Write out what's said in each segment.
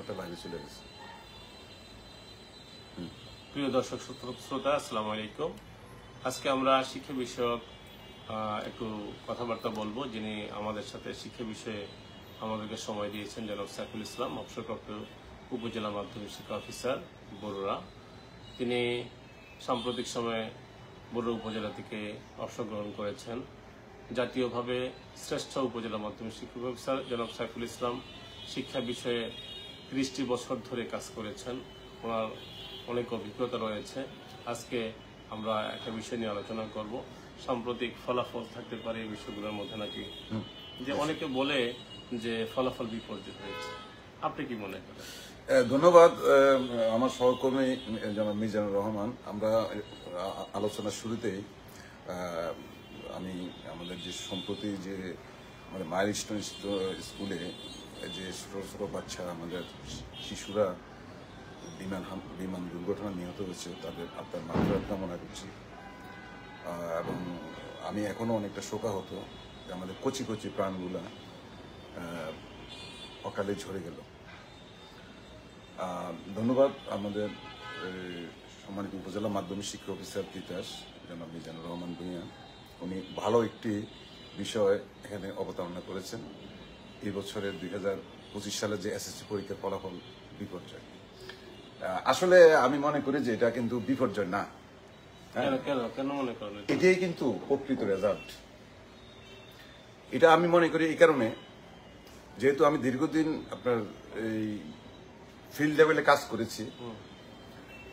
একটা লাইভে চলে গেছে। প্রিয় দর্শক শ্রোতা, আসসালামু আলাইকুম। আজকে আমরা শিক্ষা বিষয়ক একটু কথাবার্তা বলবো। যিনি আমাদের সাথে শিক্ষা বিষয়ে আমাদেরকে সময় দিয়েছেন জনাব সাইফুল ইসলাম, অবসরপ্রাপ্ত উপজেলা মাধ্যমিক শিক্ষা অফিসার বরুড়া। তিনি সাম্প্রতিক সময়ে বরুড়া উপজেলা থেকে অবসর গ্রহণ করেছেন। জাতীয়ভাবে শ্রেষ্ঠ উপজেলা মাধ্যমিক শিক্ষা অফিসার জনাব সাইফুল ইসলাম শিক্ষা বিষয়ে 30টি বছর ধরে কাজ করেছেন। ওনার অনেক অভিজ্ঞতা রয়েছে। আজকে আমরা একটা বিষয় নিয়ে আলোচনা করব। সাম্প্রতিক ফলাফল থাকতে পারে এই বিষয়গুলোর মধ্যে নাকি, যে অনেকে বলে যে ফলাফল বিপর্যয় হয়েছে, আপনি কি মনে করেন? ধন্যবাদ আমার সহকর্মী জনাব মিজানুর রহমান। আমরা আলোচনার শুরুতেই আমি আমাদের যে সম্প্রতি যে আমাদের মাইলস্টোন স্কুলে যে ছোট ছোট বাচ্চা আমাদের শিশুরা বিমান দুর্ঘটনা নিহত হয়েছে, তাদের আপনার মাত্রার কামনা করছি। এবং আমি এখনো অনেকটা শোকাহত যে আমাদের কচি কচি প্রাণগুলা অকালে ঝরে গেল। ধন্যবাদ আমাদের সম্মানিত উপজেলা মাধ্যমিক শিক্ষা অফিসার তিতাস জনাব মিজানুর রহমান ভূঁইয়া। উনি ভালো একটি বিষয় এখানে অবতারণা করেছেন। এই বছরের 2025 সালের যে এসএসসি পরীক্ষার ফলাফল বিপর্যয়। আসলে আমি মনে করি যে এটা কিন্তু বিপর্যয় না। কেন মনে করেন? এটাই কিন্তু প্রকৃত রেজাল্ট। এটা আমি মনে করি এই কারণে, যেহেতু আমি দীর্ঘদিন আপনার এই ফিল্ড লেভেলে কাজ করেছি,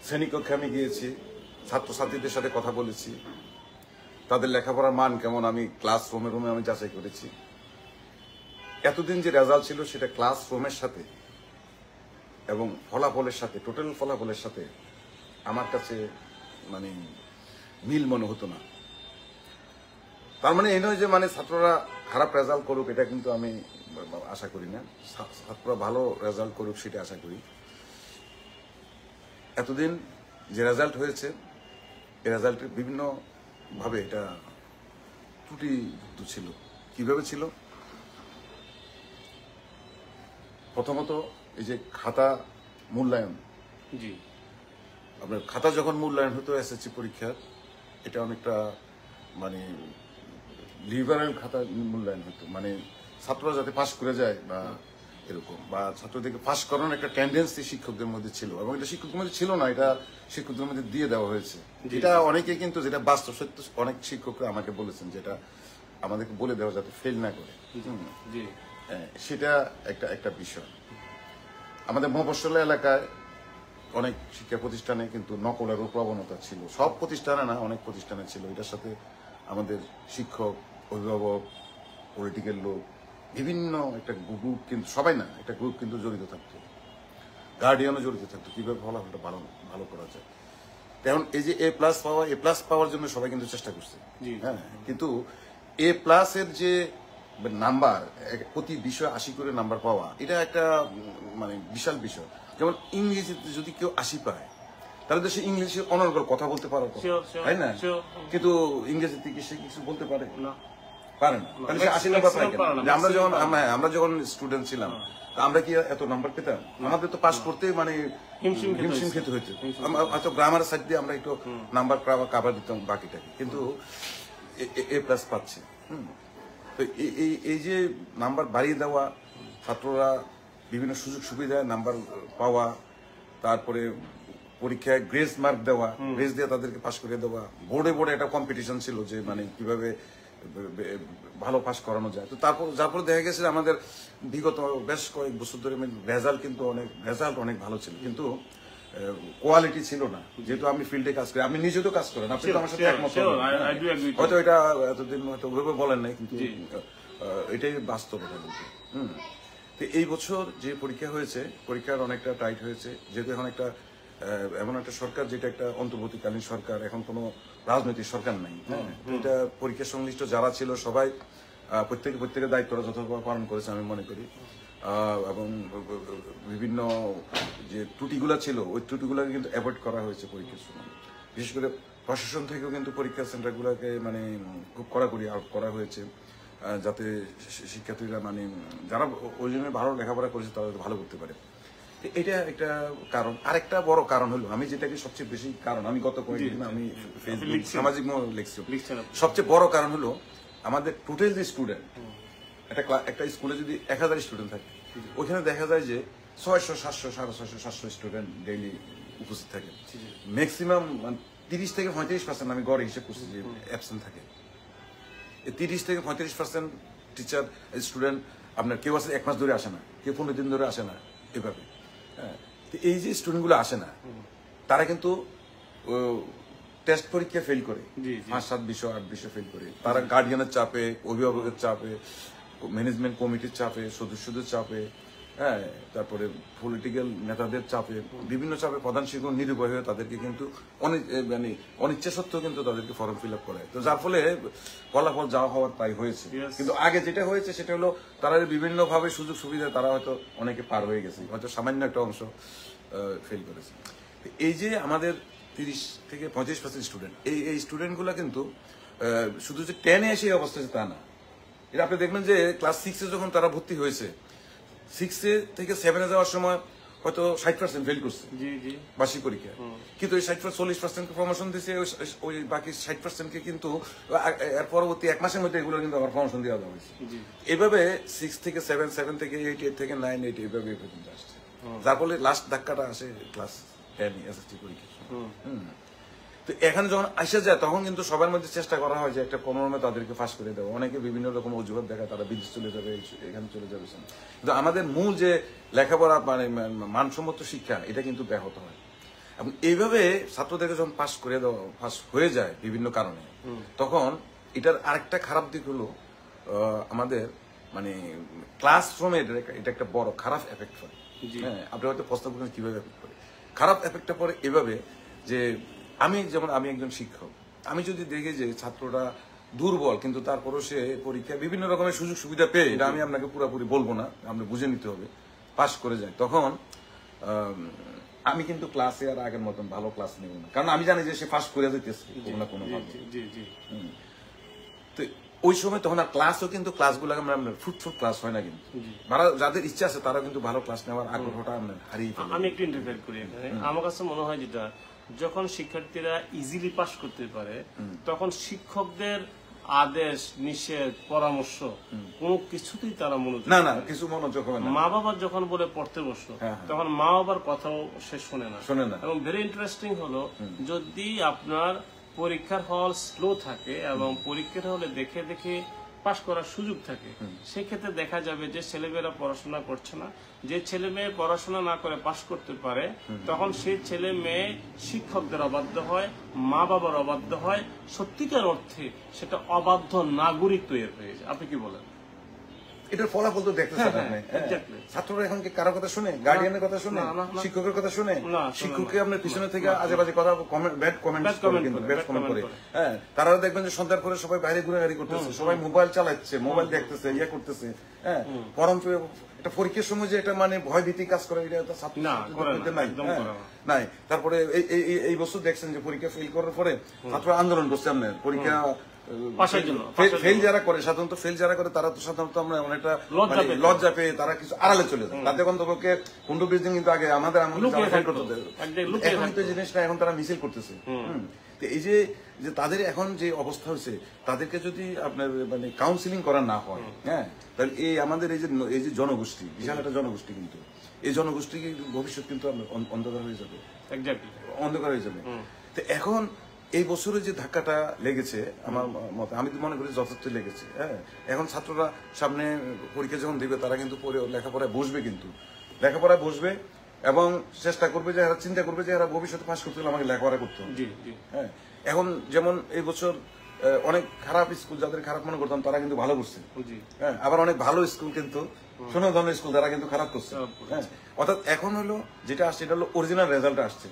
শ্রেণীকক্ষে আমি গিয়েছি, ছাত্রছাত্রীদের সাথে কথা বলেছি, তাদের লেখাপড়ার মান কেমন আমি ক্লাসরুমে আমি যাচাই করেছি। এতদিন যে রেজাল্ট ছিল সেটা ক্লাসরুমের সাথে এবং ফলাফলের সাথে, টোটাল ফলাফলের সাথে আমার কাছে মানে মিল মনে হতো না। তার মানে এই নয় যে মানে ছাত্ররা খারাপ রেজাল্ট করুক, এটা কিন্তু আমি আশা করি না। ছাত্ররা ভালো রেজাল্ট করুক সেটা আশা করি। এতদিন যে রেজাল্ট হয়েছে এই রেজাল্টের বিভিন্ন ভাবে এটা ত্রুটিযুক্ত ছিল। কিভাবে ছিল? প্রথমত এই যে খাতা মূল্যায়ন, জি, আপনার খাতা যখন মূল্যায়ন হতো এসএসসি পরীক্ষার, এটা অনেকটা মানে লিবারেল খাতা মূল্যায়ন হতো, মানে ছাত্ররা যাতে পাস করে যায় বা এরকম, বা ছাত্রদেরকে পাস করানোর একটা টেন্ডেন্সি শিক্ষকদের মধ্যে ছিল, এবং এটা শিক্ষকদের মধ্যে ছিল না, এটা শিক্ষকদের মধ্যে দিয়ে দেওয়া হয়েছে। এটা অনেকে কিন্তু, যেটা বাস্তব সত্য, অনেক শিক্ষকরা আমাকে বলেছেন যেটা আমাদেরকে বলে দেওয়া যাতে ফেল না করে। সেটা একটা বিষয়। আমাদের মফস্বল এলাকায় অনেক শিক্ষা প্রতিষ্ঠানে কিন্তু নকলেরও প্রবণতা ছিল। সব প্রতিষ্ঠানে না, অনেক প্রতিষ্ঠানে ছিল। এটার সাথে আমাদের শিক্ষক, অভিভাবক, পলিটিক্যাল লোক, বিভিন্ন একটা গ্রুপ, কিন্তু সবাই না, একটা গ্রুপ কিন্তু জড়িত থাকতো, গার্ডিয়ানও জড়িত থাকতো, কিভাবে ফলাফলটা ভালো করা যায়। কারণ এই যে এ প্লাস পাওয়ার জন্য সবাই কিন্তু চেষ্টা করছে। হ্যাঁ, কিন্তু এ প্লাসের যে নাম্বার, প্রতি বিষয়ে 80 করে নাম্বার পাওয়া, এটা একটা মানে বিশাল বিষয়। যেমন ইংরেজিতে যদি কেউ 80 পায়, তাহলে তো সে ইংলিশে অনর্গল কথা বলতে পারে, তাই না? কিন্তু ইংরেজিতে কি সে কিছু বলতে পারে না? পারে না। তাহলে সে 80 নাম্বার পায় কেন? আমরা যখন স্টুডেন্ট ছিলাম, আমরা কি এত নাম্বার পেতাম? আমাদের তো পাস করতে মানে হিমশিম খেতে হইতো। হয়তো গ্রামার সাইড দিয়ে আমরা একটু নাম্বার কাভার দিতাম বাকিটাকে, কিন্তু এ প্লাস পাচ্ছে। তো এই যে নাম্বার বাড়িয়ে দেওয়া, ছাত্ররা বিভিন্ন সুযোগ সুবিধায় নাম্বার পাওয়া, তারপরে পরীক্ষায় গ্রেস মার্ক দেওয়া, গ্রেস দিয়ে তাদেরকে পাস করে দেওয়া, বোর্ডে একটা কম্পিটিশন ছিল যে মানে কিভাবে ভালো পাস করানো যায়। তো যারপর দেখা গেছে আমাদের বিগত বেশ কয়েক বছর ধরে রেজাল্ট অনেক ভালো ছিল, কিন্তু কোয়ালিটি ছিল না। যেহেতু আমি ফিল্ডে কাজ করি, আমি নিজে তো কাজ করেন, আপনি তো আমার সাথে একমত, হয়তো এটা এতদিন হয়তো ওইভাবে বলেন নাই, কিন্তু এটাই বাস্তবতা বলতে। তো এই বছর যে পরীক্ষা হয়েছে, পরীক্ষার অনেকটা টাইট হয়েছে, যেহেতু এখন এমন একটা সরকার যেটা একটা অন্তর্বর্তীকালীন সরকার, এখন কোনো রাজনৈতিক সরকার নাই। এটা পরীক্ষা সংশ্লিষ্ট যারা ছিল সবাই প্রত্যেকের দায়িত্বটা যথাযথভাবে পালন করেছে আমি মনে করি। এবং বিভিন্ন যে ত্রুটিগুলো ছিল, ওই ত্রুটিগুলোকে কিন্তু অ্যাভয়েড করা হয়েছে পরীক্ষার সময়। বিশেষ করে প্রশাসন থেকেও কিন্তু পরীক্ষা সেন্টারগুলোকে মানে খুব কড়াকড়ি করা হয়েছে, যাতে শিক্ষার্থীরা মানে যারা ওই জন্য ভালো লেখাপড়া করেছে তারা ভালো করতে পারে। এটা একটা কারণ। আরেকটা বড় কারণ হলো, আমি যেটাকে সবচেয়ে বেশি কারণ, আমি গত কয়েকদিন আমি ফেসবুক সামাজিক লিখছি, সবচেয়ে বড় কারণ হলো আমাদের টোটাল যে স্টুডেন্ট, একটা স্কুলে যদি 1000 স্টুডেন্ট থাকে, ওইখানে দেখা যায় যে 600, 700, 650, 700 স্টুডেন্ট ডেইলি উপস্থিত থাকে। ম্যাক্সিমাম 30 থেকে 35% আমি গড়ে হিসেব করছি যে অ্যাবসেন্ট থাকে। 30 থেকে 35% টিচার স্টুডেন্ট আপনার কেউ আছে 1 মাস ধরে আসে না, কেউ 15 দিন ধরে আসে না, এভাবে। হ্যাঁ, এই যে স্টুডেন্টগুলো আসে না, তারা কিন্তু টেস্ট পরীক্ষা ফেল করে, 5-7 বিষয় 8 বিষয় ফেল করে। তারা গার্ডিয়ানের চাপে, অভিভাবকের চাপে, ম্যানেজমেন্ট কমিটির চাপে, সদস্যদের চাপে, হ্যাঁ, তারপরে পলিটিক্যাল নেতাদের চাপে, বিভিন্ন চাপে প্রধান শিক্ষক নিরুপায় হয়ে তাদেরকে কিন্তু মানে অনিচ্ছা সত্ত্বেও কিন্তু তাদেরকে ফর্ম ফিল আপ করায়। তো যার ফলে ফলাফল যা হওয়ার তাই হয়েছে। কিন্তু আগে যেটা হয়েছে সেটা হলো তারা বিভিন্ন ভাবে সুযোগ সুবিধা তারা হয়তো অনেকে পার হয়ে গেছে, হয়তো সামান্য একটা অংশ ফেল করেছে। এই যে আমাদের 30 থেকে 35% স্টুডেন্ট, এই স্টুডেন্টগুলো কিন্তু শুধু যে 10-এ এসে অবস্থা আছে তা না। এটা আপনি দেখবেন যে ক্লাস 6-এ যখন তারা ভর্তি হয়েছে, 6 থেকে 7-এ যাওয়ার সময় হয়তো 60% ফেল করছে বার্ষিক পরীক্ষা, কিন্তু ওই 40% প্রমোশন দিয়েছে, ওই বাকি 60%কে কিন্তু এর পরবর্তী 1 মাসের মধ্যে এগুলো কিন্তু আবার প্রমোশন দেওয়া হয়েছে। এভাবে 6 থেকে 7, 7 থেকে 8, 8 থেকে 9, 8 এইভাবে পর্যন্ত আসছে। যার ফলে লাস্ট ধাক্কাটা আসে ক্লাস 10 এসএসসি পরীক্ষা। তো এখানে যখন আসা যায় তখন কিন্তু সবার মধ্যে চেষ্টা করা হয় যে একটা কোনোভাবে তাদেরকে ফাঁস করে দেওয়া। অনেকে বিভিন্ন রকম অজুহাত দেখায়, তারা বিদেশ চলে যাবে, এখানে চলে যাবে। কিন্তু আমাদের মূল যে লেখাপড়া মানে মানসম্মত শিক্ষা, এটা কিন্তু ব্যাহত হয়। এবং এইভাবে ছাত্রদেরকে যখন পাস হয়ে যায় বিভিন্ন কারণে, তখন এটার আরেকটা খারাপ দিক হলো আমাদের মানে ক্লাসরুমে এটা একটা বড় খারাপ এফেক্ট পড়ে। হ্যাঁ, আপনি হয়তো প্রশ্ন করবেন কিভাবে এফেক্ট পড়ে। খারাপ এফেক্টটা পড়ে এভাবে যে আমি একজন শিক্ষক, আমি যদি দেখি যে ছাত্রটা দুর্বল কিন্তু তারপরও সে পরীক্ষায় বিভিন্ন রকমের সুযোগ সুবিধা পেয়ে, এটা আমি আপনাকে পুরোপুরি বলবো না, আপনি বুঝে নিতে হবে, পাস করে যায়, তখন আমি কিন্তু ক্লাসে আর আগের মতন ভালো ক্লাস নেব না, কারণ আমি জানি যে সে পাস করে যেতেছে কোনো না কোনো ভাবে। তো ওই সময় তখন আর ক্লাসও কিন্তু ক্লাসগুলো ফ্রুটফুল ক্লাস হয় না, কিন্তু যাদের ইচ্ছা আছে তারা কিন্তু ভালো ক্লাস নেওয়ার আগ্রহটা হারিয়ে ফেলে। আমি একটু ইন্টারফেয়ার করি এখানে। আমার কাছে মনে হয় যেটা, যখন শিক্ষার্থীরা ইজিলি পাস করতে পারে, তখন শিক্ষকদের আদেশ, নিষেধ, পরামর্শ কোনো কিছুতেই তারা মনোযোগ কিছু মনোযোগ হয় না। মা বাবা যখন বলে পড়তে বসো, তখন মা বাবার কথাও সে শোনে না। এবং ভেরি ইন্টারেস্টিং হলো, যদি আপনার পরীক্ষার হল স্লো থাকে এবং পরীক্ষার হলে দেখে দেখে পাশ করার সুযোগ থাকে, সেক্ষেত্রে দেখা যাবে যে ছেলেমেয়েরা পড়াশোনা করছে না। যে ছেলে মেয়ে পড়াশোনা না করে পাশ করতে পারে, তখন সেই ছেলে মেয়ে শিক্ষকদের অবাধ্য হয়, মা বাবার অবাধ্য হয়, সত্যিকার অর্থে সেটা অবাধ্য নাগরিক তৈরি হয়ে যায়। আপনি কি বলেন? এটার ফলাফল তো দেখতেছেন আপনি। ছাত্ররা এখন কি কারো কথা শুনে? গার্ডিয়ানের কথা শুনে? শিক্ষকের কথা শুনে? শিক্ষককে আপনার পিছনে থেকে আজে বাজে কথা ব্যাড কমেন্ট করে। হ্যাঁ, তারা দেখবেন যে সন্ধ্যার পরে সবাই বাইরে ঘুরাঘুরি করতেছে, সবাই মোবাইল চালাচ্ছে, মোবাইল দেখতেছে, ইয়ে করতেছে। হ্যাঁ, পরম একটা পরীক্ষার সময় যে এটা মানে ভয় ভীতি কাজ করে, এটা নাই। তারপরে এই বছর দেখছেন যে পরীক্ষা ফেল করার পরে ছাত্র আন্দোলন করছে, আপনার পরীক্ষা ফেল যারা করে, সাধারণত ফেল যারা করে তারা তো সাধারণত আমরা অনেকটা লজ্জা পেয়ে তারা কিছু আড়ালে চলে যায়। তাদের অন্তপক্ষে 15-20 দিন কিন্তু আগে আমাদের এখন তো জিনিসটা এখন তারা মিছিল করতেছে। তো এই যে তাদের এখন যে অবস্থা হয়েছে, তাদেরকে যদি আপনার মানে কাউন্সিলিং করা না হয়, হ্যাঁ, তাহলে আমাদের এই যে জনগোষ্ঠী, বিশাল একটা জনগোষ্ঠী, কিন্তু এই জনগোষ্ঠী ভবিষ্যৎ কিন্তু অন্ধকার হয়ে যাবে, অন্ধকার হয়ে যাবে। তো এখন এই বছরে যে ধাক্কাটা লেগেছে আমার মতে, আমি তো মনে করি যথার্থ লেগেছে। হ্যাঁ, এখন ছাত্ররা সামনে পরীক্ষা যখন দিবে, তারা কিন্তু লেখাপড়ায় বসবে, কিন্তু লেখাপড়ায় বসবে এবং চেষ্টা করবে যে এরা চিন্তা করবে যে এরা ভবিষ্যতে পাস করতে হলে আমাকে লেখাপড়া করতে হবে। হ্যাঁ, এখন যেমন এই বছর অনেক খারাপ স্কুল, যাদের খারাপ মনে করতাম তারা কিন্তু ভালো করছে। হ্যাঁ, আবার অনেক ভালো স্কুল কিন্তু সোনা ধরনের স্কুল তারা কিন্তু খারাপ করছে। হ্যাঁ, অর্থাৎ এখন হলো যেটা আসছে, এটা হলো অরিজিনাল রেজাল্ট আসছে।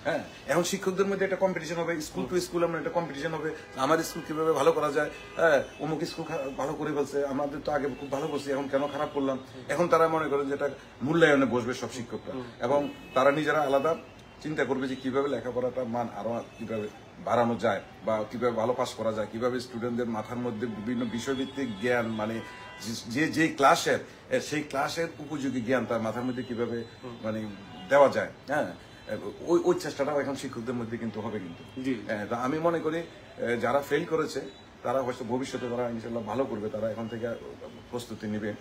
হ্যাঁ, এখন শিক্ষকদের মধ্যে একটা কম্পিটিশন হবে, স্কুল টু স্কুল আমরা একটা কম্পিটিশন হবে, আমার স্কুল কিভাবে ভালো করা যায়। হ্যাঁ, অমুক স্কুল ভালো করে ফেলছে, আমাদের তো আগে খুব ভালো করছি, এখন কেন খারাপ করলাম। এখন তারা মনে করেন যেটা মূল্যায়নে বসবে সব শিক্ষকরা, এবং তারা নিজেরা আলাদা চিন্তা করবে যে কিভাবে লেখাপড়াটা মান আরো কিভাবে বাড়ানো যায়, বা কিভাবে ভালো পাস করা যায়, কিভাবে স্টুডেন্টদের মাথার মধ্যে বিভিন্ন বিষয়ভিত্তিক জ্ঞান মানে যে ক্লাসের সেই ক্লাসের উপযোগী জ্ঞান তার মাথার মধ্যে কিভাবে মানে দেওয়া যায়, হ্যাঁ, ওই চেষ্টাটাও এখন শিক্ষকদের মধ্যে কিন্তু হবে কিন্তু। তা আমি মনে করি যারা ফেল করেছে তারা হয়তো ভবিষ্যতে তারা ইনশাল্লাহ ভালো করবে, তারা এখন থেকে প্রস্তুতি নেবে।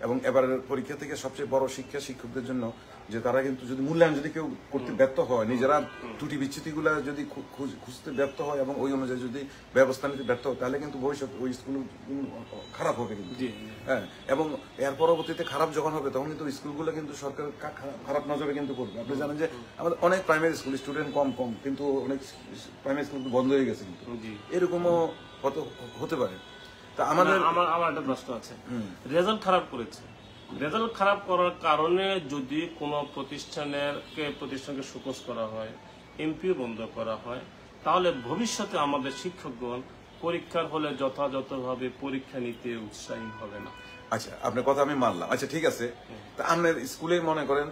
এবং এবারের পরীক্ষা থেকে সবচেয়ে বড় শিক্ষা শিক্ষকদের জন্য যে তারা কিন্তু যদি মূল্যায়ন যদি কেউ করতে ব্যর্থ হয়, নিজেরা ত্রুটি বিচ্যুতিগুলা যদি খুঁজতে ব্যর্থ হয় এবং ওই অনুযায়ী যদি ব্যবস্থা নিতে ব্যর্থ হয়, তাহলে কিন্তু ভবিষ্যৎ ওই স্কুল খারাপ হবে কিন্তু। হ্যাঁ, এবং এর পরবর্তীতে খারাপ যখন হবে তখন কিন্তু স্কুলগুলো কিন্তু সরকার খারাপ নজরে কিন্তু করবে। আপনি জানেন যে আমাদের অনেক প্রাইমারি স্কুল স্টুডেন্ট কম কিন্তু অনেক প্রাইমারি স্কুল বন্ধ হয়ে গেছে কিন্তু, এরকমও হতে পারে। তা আমাদের আমার একটা প্রশ্ন আছে, রেজাল্ট খারাপ করেছে, রেজাল্ট খারাপ করার কারণে যদি কোনো প্রতিষ্ঠানকে শোকজ করা হয়, এমপিও বন্ধ করা হয়, তাহলে ভবিষ্যতে আমাদের শিক্ষকগণ পরীক্ষার হলে যথাযথভাবে পরীক্ষা নিতে উৎসাহী হবে না। আচ্ছা, আপনার কথা আমি মানলাম। আচ্ছা, ঠিক আছে। তা আপনার স্কুলে মনে করেন,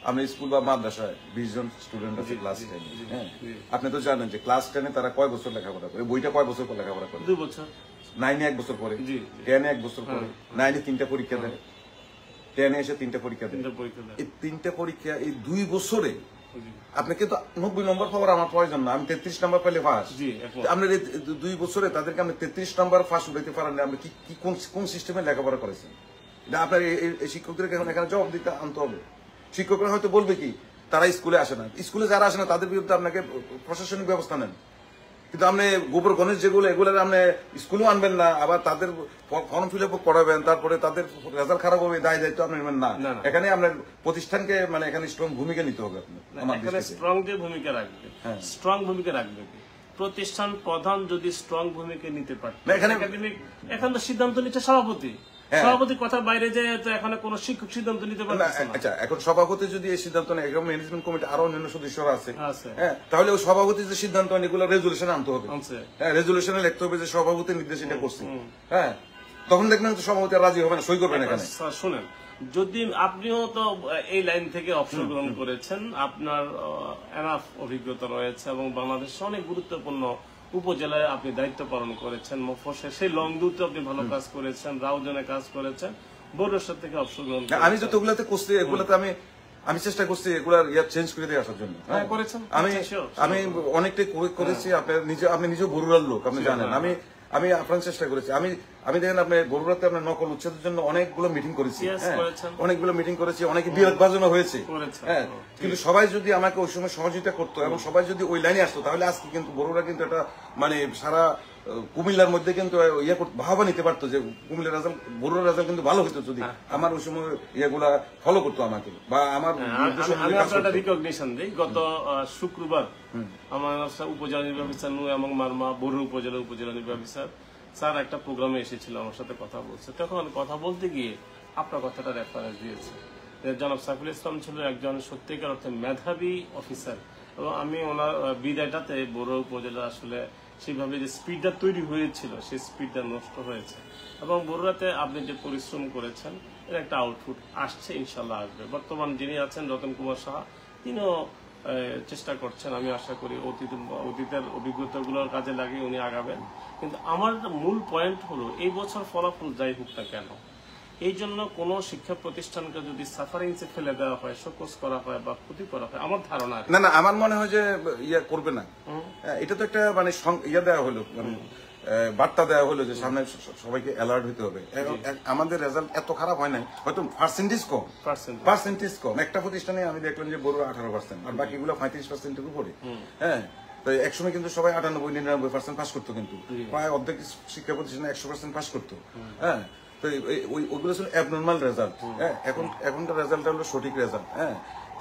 আপনি স্কুল বা মাদ্রাসায় 20 জন স্টুডেন্ট আছে ক্লাস 10, হ্যাঁ, আপনি তো জানেন যে ক্লাস 10 তারা কয় বছর লেখাপড়া করে, বইটা কয় বছর পর লেখাপড়া করে? 2 বছর। 9 1 বছর পরে, 10 1 বছর পরে, 9 3টা পরীক্ষা দেয়, 10 এসে 3টা পরীক্ষা দেয়। এই 3টা পরীক্ষা এই 2 বছরে আপনি কিন্তু 90 নম্বর পাওয়ার আমার প্রয়োজন না, আমি 33 নম্বর পেলে ফাঁস। আপনার এই 2 বছরে তাদেরকে আপনি 33 নম্বর ফাঁস উঠাইতে পারেন না, আপনি কি কোন সিস্টেমে লেখাপড়া করেছেন? এটা আপনার এই শিক্ষকদেরকে এখন এখানে জবাব দিতে আনতে হবে। শিক্ষকরা হয়তো বলবে কি তারা স্কুলে আসে না, স্কুলে যারা আসে না তাদের বিরুদ্ধে আপনাকে প্রশাসনিক ব্যবস্থা নেন, কিন্তু আপনি গোবর গণেশ যেগুলো এগুলো আপনি স্কুলেও আনবেন না, আবার তাদের ফর্ম ফিল আপ করাবেন, তারপরে তাদের রেজাল্ট খারাপ হবে দায়িত্ব আপনি নেবেন না। এখানে আপনার প্রতিষ্ঠানকে মানে এখানে স্ট্রং ভূমিকা নিতে হবে। স্ট্রং যে ভূমিকা রাখবে, স্ট্রং ভূমিকা রাখবে প্রতিষ্ঠান প্রধান যদি স্ট্রং ভূমিকা নিতে পারে, এখন তো সিদ্ধান্ত নিচ্ছে সভাপতি, সভাপতির কথার বাইরে যায় তো এখানে কোন শিক্ষক সিদ্ধান্ত নিতে পারে না। আচ্ছা, এখন সভাপতি যদি এই সিদ্ধান্ত নেয়, এখন ম্যানেজমেন্ট কমিটি আরো অন্যান্য সদস্যরা আছে, হ্যাঁ, তাহলে ওই সভাপতি যে সিদ্ধান্ত নেয় এগুলো রেজুলেশনে আনতে হবে, হ্যাঁ, রেজুলেশনে লিখতে হবে যে সভাপতির নির্দেশ এটা করছে, হ্যাঁ, তখন দেখবেন সভাপতি রাজি হবে না, সই করবেন এখানে। শুনেন, যদি আপনিও তো এই লাইন থেকে অংশগ্রহণ করেছেন, আপনার এনাফ অভিজ্ঞতা রয়েছে এবং বাংলাদেশে অনেক গুরুত্বপূর্ণ উপজেলায় আপনি দায়িত্ব পালন করেছেন, মফস্বল সেই লংদুতে আপনি ভালো কাজ করেছেন, রাউজানে কাজ করেছেন, বড়সার থেকে অংশগ্রহণ করেছেন। আমি যতগুলাতে করছি এগুলাতে আমি চেষ্টা করছি এগুলার চেঞ্জ করে দিয়ে আসার জন্য। আমি অনেকটাই করেছি। আপনি নিজে বরুড়ার লোক, আপনি জানেন। আমি আপনার চেষ্টা করেছি। আমি দেখেন আপনি বরুড়াতে আপনার নকল উচ্ছেদের জন্য অনেকগুলো মিটিং করেছি, অনেকগুলো মিটিং করেছি, অনেকে বিরোধ বাজনও হয়েছে, হ্যাঁ, কিন্তু সবাই যদি আমাকে ওই সময় সহযোগিতা করতো এবং সবাই যদি ওই লাইনে আসতো, তাহলে আজকে কিন্তু বরুড়া কিন্তু এটা মানে সারা কুমিল্লার মধ্যে কিন্তু ভাবা নিতে পারতো যে কুমিল্লার রেজাল্ট, বরুড়ার রেজাল্ট কিন্তু ভালো হতো যদি আমার ওই সময় ইয়েগুলা ফলো করতো আমাকে বা আমার। আমি আপনার রিকগনিশন দিই, গত শুক্রবার আমার উপজেলা নির্বাহী অফিসার নূর এবং মারমা বরুড়া উপজেলা নির্বাহী অফিসার স্যার একটা প্রোগ্রামে এসেছিল, আমার সাথে কথা বলছে। তখন কথা বলতে গিয়ে আপনার কথাটা রেফারেন্স দিয়েছে। জনাব সাইফুল ইসলাম ছিল একজন সত্যিকার অর্থে মেধাবী অফিসার, এবং আমি ওনার বিদায়টাতে বরুড়া উপজেলা আসলে সেইভাবে যে স্পিডটা তৈরি হয়েছিল সেই স্পিডটা নষ্ট হয়েছে, এবং বরুড়াতে আপনি যে পরিশ্রম করেছেন এর একটা আউটপুট আসছে, ইনশাল্লাহ আসবে। বর্তমান যিনি আছেন রতন কুমার সাহা, তিনিও চেষ্টা করছেন, আমি আশা করি অতীতের অভিজ্ঞতাগুলোর কাজে লাগিয়ে উনি আগাবেন। কিন্তু আমার মূল পয়েন্ট হলো এই বছর ফলাফল যাই হোক না কেন, এই জন্য কোন শিক্ষা প্রতিষ্ঠানকে যদি সাফারিংসে ফেলে দেওয়া হয়, শোকজ করা হয় বা ক্ষতি করা হয়, আমার ধারণা না, আমার মনে হয় যে ইয়া করবে না। এটা তো একটা মানে ইয়া দেওয়া হলো, বার্তা দেওয়া হলো যে সামনে সবাইকে অ্যালার্ট হতে হবে। আমাদের রেজাল্ট এত খারাপ হয় নাই, হয়তো পার্সেন্টেজ কম। একটা প্রতিষ্ঠানে আমি দেখলাম যে বড় 18% আর বাকিগুলো 35%-এর উপরে, হ্যাঁ। তো একসময় কিন্তু সবাই 98-99% পাস করতো, কিন্তু প্রায় অর্ধেক শিক্ষা প্রতিষ্ঠানে 100% পাস করতো, হ্যাঁ। তো ওইগুলো ছিল অ্যাবনর্মাল রেজাল্ট, হ্যাঁ। এখনকার রেজাল্টটা হলো সঠিক রেজাল্ট, হ্যাঁ।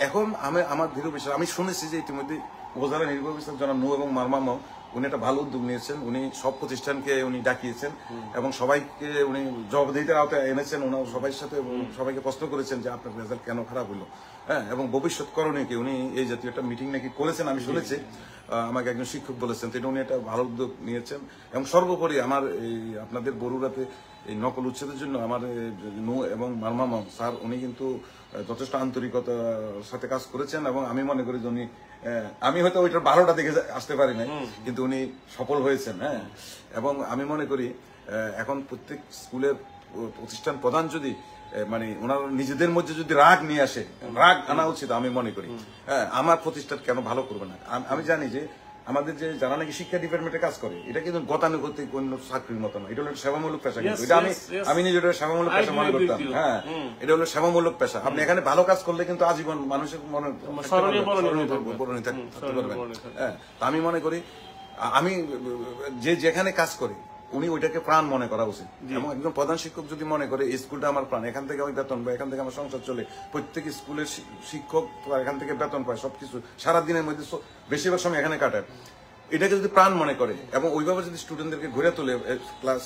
এখন আমার দৃঢ় বিশ্বাস, আমি শুনেছি যে ইতিমধ্যে উপজেলা নির্বাহী অফিসার জনাব নূর এবং মারমামা উনি একটা ভালো উদ্যোগ নিয়েছেন। উনি সব প্রতিষ্ঠানকে উনি ডাকিয়েছেন এবং সবাইকে উনি জবাবদিহিতার আওতায় এনেছেন। ওনার সবাই সাথে সবাইকে প্রশ্ন করেছেন যে আপনার রেজাল্ট কেন খারাপ হলো, হ্যাঁ, এবং ভবিষ্যৎ করণীয় কি। উনি এই জাতীয় একটা মিটিং নাকি করেছেন, আমি শুনেছি, আমাকে একজন শিক্ষক বলেছেন। তো উনি একটা ভালো উদ্যোগ নিয়েছেন। এবং সর্বোপরি আমার এই আপনাদের বরুড়াতে এই নকল উচ্ছেদের জন্য আমার নূর এবং মারমামা স্যার উনি কিন্তু যথেষ্ট আন্তরিকতার সাথে কাজ করেছেন, এবং আমি মনে করি যে উনি, আমি হয়তো ওইটার 12টা দেখে আসতে পারি নাই, কিন্তু উনি সফল হয়েছেন, হ্যাঁ। এবং আমি মনে করি এখন প্রত্যেক স্কুলের প্রতিষ্ঠান প্রধান যদি মানে ওনার নিজেদের মধ্যে যদি রাগ নিয়ে আসে, রাগ আনা উচিত আমি মনে করি। হ্যাঁ, আমার প্রতিষ্ঠান কেন ভালো করবে না? আমি জানি যে আমাদের যে যারা নাকি শিক্ষা ডিপার্টমেন্টে কাজ করে, এটা কিন্তু গতানুগতিক অন্য চাকরির মতো না, এটা হলো সেবামূলক পেশা। কিন্তু এটা আমি নিজের সেবামূলক পেশা মনে করতাম। হ্যাঁ, এটা হলো সেবামূলক পেশা। আপনি এখানে ভালো কাজ করলে কিন্তু আজীবন মানুষের মনে থাকতে পারবেন। হ্যাঁ, আমি মনে করি আমি যেখানে কাজ করি উনি ওইটাকে প্রাণ মনে করা উচিত। এবং একজন প্রধান শিক্ষক যদি মনে করে এই স্কুলটা আমার প্রাণ, এখান থেকে আমি বেতন পাই, এখান থেকে আমার সংসার চলে, প্রত্যেক স্কুলের শিক্ষক এখান থেকে বেতন পায়, সবকিছু সারাদিনের মধ্যে বেশিরভাগ সময় এখানে কাটায়, এটাকে যদি প্রাণ মনে করে এবং ওইভাবে যদি স্টুডেন্টদেরকে ঘুরে তোলে ক্লাস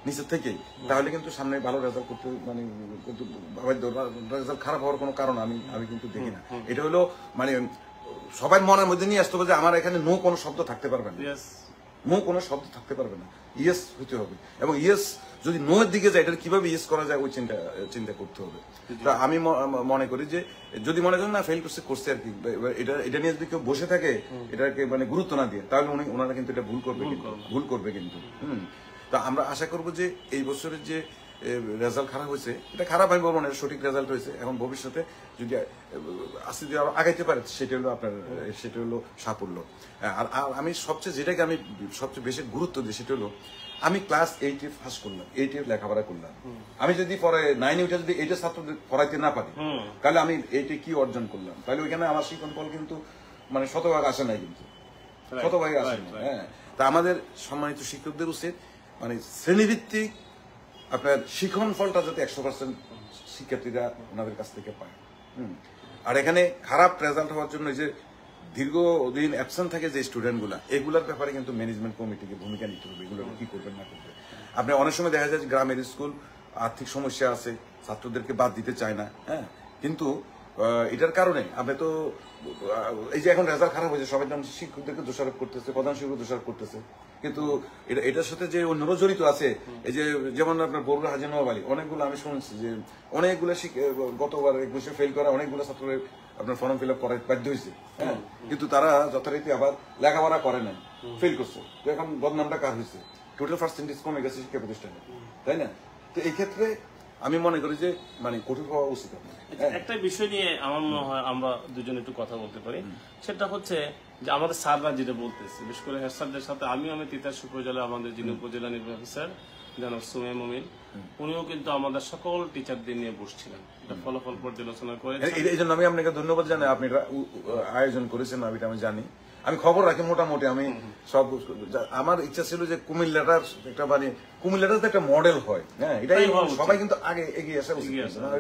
নিচে থেকেই, তাহলে কিন্তু সামনে ভালো রেজাল্ট করতে মানে রেজাল্ট খারাপ হওয়ার কোনো কারণ আমি কিন্তু দেখি না। এটা হলো মানে সবাই মনের মধ্যে নিয়ে আসতে হবে যে আমার এখানে নো কোনো শব্দ থাকতে পারবে না, নো কোনো শব্দ থাকতে পারবে না, ইয়েস হতে হবে। এবং ইয়েস যদি নো এর দিকে যায়, এটা কিভাবে ইয়েস করা যায় ওই চিন্তা করতে হবে। তা আমি মনে করি যে যদি মনে করেন না ফেল করছে আর কি, এটা নিয়ে যদি কেউ বসে থাকে, এটাকে মানে গুরুত্ব না দিয়ে, তাহলে ওনারা কিন্তু এটা ভুল করবে কিন্তু। তা আমরা আশা করবো যে এই বছরের যে রেজাল্ট খারাপ হয়েছে, এটা খারাপ আমি বলবো না, সঠিক রেজাল্ট হয়েছে। এখন ভবিষ্যতে যদি আস্তে ধীরে আরো আগাইতে পারে, সেটা হলো সাফল্য। আর আমি যেটাকে আমি সবচেয়ে বেশি গুরুত্ব দিই সেটা হলো আমি ক্লাস 8 ফার্স্ট করলাম, 8 লেখাপড়া করলাম। আমি যদি পরে 9 উঠে যদি 8 ছাত্রদের পড়াইতে না পারি, তাহলে আমি 8 কি অর্জন করলাম? তাহলে ওইখানে আমার শিক্ষণ ফল কিন্তু মানে শতভাগ আসে নাই, কিন্তু শতভাগ আসে না। হ্যাঁ, তা আমাদের সম্মানিত শিক্ষকদের উচিত মানে শ্রেণীভিত্তিক আপনার শিক্ষণ ফলটা যাতে 100% শিক্ষার্থীরা ওনাদের কাছ থেকে পায়। আর এখানে খারাপ রেজাল্ট হওয়ার জন্য যে দীর্ঘদিন অ্যাবসেন্ট থাকে যে স্টুডেন্টগুলা, এগুলোর ব্যাপারে কিন্তু ম্যানেজমেন্ট কমিটিকে ভূমিকা নিতে হবে, এগুলো কি করবেন না করবে। আপনি অনেক সময় দেখা যায় যে গ্রামের স্কুল আর্থিক সমস্যা আছে, ছাত্রদেরকে বাদ দিতে চায় না। হ্যাঁ, কিন্তু এটার কারণে আপনি তো এই যে এখন রেজাল্ট খারাপ হয়েছে, সবাই শিক্ষকদেরকে দোষারোপ করতেছে, প্রধান শিক্ষক দোষারোপ করতেছে, কিন্তু এটার সাথে যে অন্যরা জড়িত আছে, এই যে যেমন আপনার বরুড়া হাজি নওয়াব আলী, অনেকগুলো আমি শুনছি যে অনেকগুলো গতবার 21 ফেল করা অনেকগুলো ছাত্রের আপনার ফর্ম ফিল আপ করার বাধ্য হয়েছে। হ্যাঁ, কিন্তু তারা যথারীতি আবার লেখাপড়া করে নাই, ফেল করছে। তো এখন বদনামটা কার হয়েছে? টোটাল পার্সেন্টেজ কমে গেছে শিক্ষা প্রতিষ্ঠানে, তাই না? তো এই ক্ষেত্রে আমি মনে করি যে মানে কঠোর হওয়া উচিত। একটা বিষয় নিয়ে আমার মনে হয় আমরা দুজন একটু কথা বলতে পারি, সেটা হচ্ছে যে আমাদের স্যাররা যেটা বলতেছে, বিশেষ করে হেড স্যারদের সাথে আমি তিতাস উপজেলা আমাদের যিনি উপজেলা নির্বাহী অফিসার জনাব সুমে মুমিন, উনিও কিন্তু আমাদের সকল টিচারদের নিয়ে বসছিলেন, এটা ফলাফল পর্যালোচনা করে। এই জন্য আমি আপনাকে ধন্যবাদ জানাই, আপনি আয়োজন করেছেন, আমি জানি, আমি খবর রাখি মোটামুটি। আমি সব আমার ইচ্ছা ছিল যে কুমিল্লাটার একটা মানে কুমিল্লাটা একটা মডেল হয়। হ্যাঁ, এটাই সবাই কিন্তু আগে এগিয়ে আসা উচিত,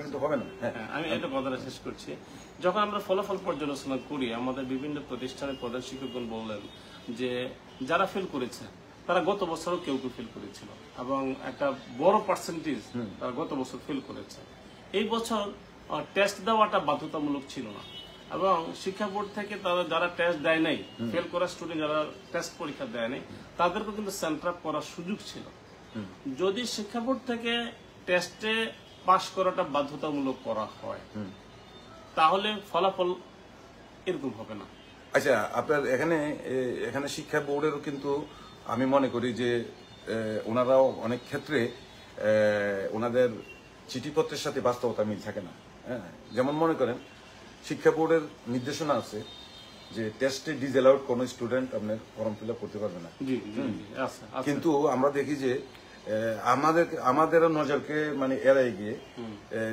কিন্তু হবে না। আমি একটা কথাটা শেষ করছি, যখন আমরা ফলাফল পর্যালোচনা করি, আমাদের বিভিন্ন প্রতিষ্ঠানের প্রধান শিক্ষকগণ বললেন যে যারা ফেল করেছে তারা গত বছরও কেউ ফেল করেছিল, এবং একটা বড় পার্সেন্টেজ তারা গত বছর ফেল করেছে। এই বছর টেস্ট দেওয়াটা বাধ্যতামূলক ছিল না, এবং শিক্ষা বোর্ড থেকে তারা যারা টেস্ট দেয় নাই, ফেল করা স্টুডেন্ট যারা টেস্ট পরীক্ষা দেয় নাই, তাদেরকেও কিন্তু সেন্টার আপ করার সুযোগ ছিল। যদি শিক্ষা বোর্ড থেকে টেস্টে পাস করাটা বাধ্যতামূলক করা হয়, তাহলে ফলাফল এরকম হবে না। আচ্ছা, আপনার এখানে শিক্ষা বোর্ডেরও কিন্তু আমি মনে করি যে ওনারাও অনেক ক্ষেত্রে ওনাদের চিঠিপত্রের সাথে বাস্তবতা মিল থাকে না। হ্যাঁ, যেমন মনে করেন শিক্ষা বোর্ডের নির্দেশনা আছে যে টেস্টে ডিসঅ্যালাউড কোনো স্টুডেন্ট আপনার ফর্ম ফিল আপ করতে পারবে না, কিন্তু আমরা দেখি যে আমাদের নজরকে মানে এড়াই গিয়ে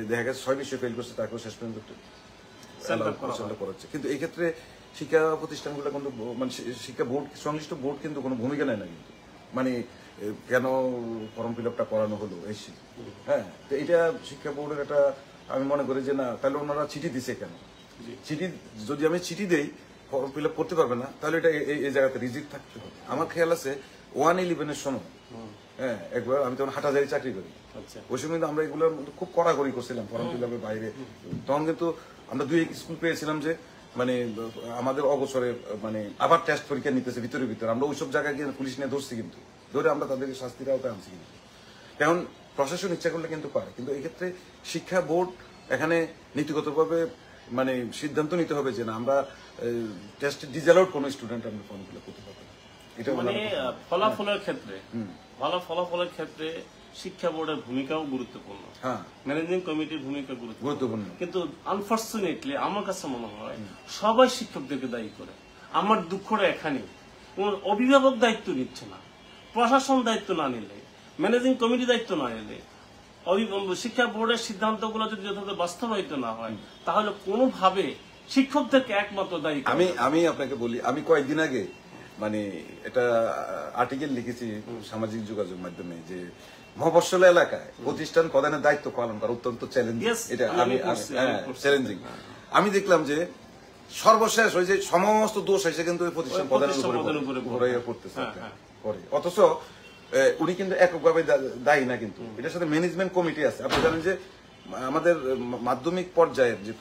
দেখা গেছে 6 বিষয়ে ফেল করছে, তাকেও শেষ পর্যন্ত করাচ্ছে। কিন্তু এই ক্ষেত্রে শিক্ষা প্রতিষ্ঠানগুলো কিন্তু মানে শিক্ষা বোর্ড সংশ্লিষ্ট বোর্ড কিন্তু কোনো ভূমিকা নেয় না, কিন্তু মানে কেন ফর্ম ফিল আপটা করানো হলো এই। হ্যাঁ, তো এটা শিক্ষা বোর্ডের একটা আমি মনে করি যে না, তাহলে ওনারা চিঠি দিছে কেন? যদি আমি চিঠি দেই ফর্ম ফিল আপ করতে পারবে না, তাহলে এটা এই জায়গাতে রিজেক্ট থাকতে হবে। আমার খেয়াল আছে 111 সময়, হ্যাঁ, একবার আমি তখন হাটাজারি চাকরি করি, ওই সময় কিন্তু আমরা এগুলো খুব কড়াকড়ি করছিলাম ফর্ম ফিল আপের বাইরে। তখন কিন্তু আমরা 2 স্কুল পেয়েছিলাম যে মানে আমাদের অবসরে মানে আবার টেস্ট পরীক্ষা নিতেছে ভিতরে, আমরা ওইসব জায়গায় গিয়ে পুলিশ নিয়ে ধরছি, কিন্তু ধরে আমরা তাদেরকে শাস্তির আওতায় আনছি। কিন্তু কারণ প্রশাসন ইচ্ছা করলে কিন্তু পারে, কিন্তু এই ক্ষেত্রে শিক্ষা বোর্ড এখানে নীতিগতভাবে মানে সিদ্ধান্ত নিতে হবে যে না, আমরা টেস্টে ডিসঅ্যালাউড কোনো স্টুডেন্ট আমরা ফর্ম ফিল আপ করতে পারবো না। এটা মানে ফলাফলের ক্ষেত্রে ভালো ফলাফলের ক্ষেত্রে শিক্ষা বোর্ডের ভূমিকাও গুরুত্বপূর্ণ, হ্যাঁ ম্যানেজিং কমিটির ভূমিকা গুরুত্বপূর্ণ, গুরুত্বপূর্ণ। কিন্তু আনফর্চুনেটলি আমার কাছে মনে হয় সবাই শিক্ষকদেরকে দায়ী করে। আমার দুঃখটা এখানে, অভিভাবক দায়িত্ব নিচ্ছে না, প্রশাসন দায়িত্ব না নিলে, ম্যানেজিং কমিটি দায়িত্ব না নিলে, শিক্ষা বোর্ডের সিদ্ধান্তগুলো যদি যথাযথ বাস্তবায়িত না হয়, তাহলে কোনোভাবে শিক্ষকদেরকে একমাত্র দায়ী করা যাবে না। আমি আপনাকে বলি, আমি কয়েকদিন আগে মানে এটা আর্টিকেল লিখেছি সামাজিক যোগাযোগ মাধ্যমে যে মফস্বল এলাকায় প্রতিষ্ঠান প্রধানের দায়িত্ব পালন করা অত্যন্ত চ্যালেঞ্জিং। Yes, এটা আমি চ্যালেঞ্জিং। আমি দেখলাম যে সর্বশেষ ওই যে সমস্ত দোষ এসে কিন্তু ওই প্রতিষ্ঠান প্রধানের উপরে পড়তেছে পরে, অথচ উনি কিন্তু এককভাবে দায়ী না, কিন্তু এটার সাথে ম্যানেজমেন্ট কমিটি আছে। আপনি জানেন যে আমাদের মাধ্যমিক পর্যায়ের যে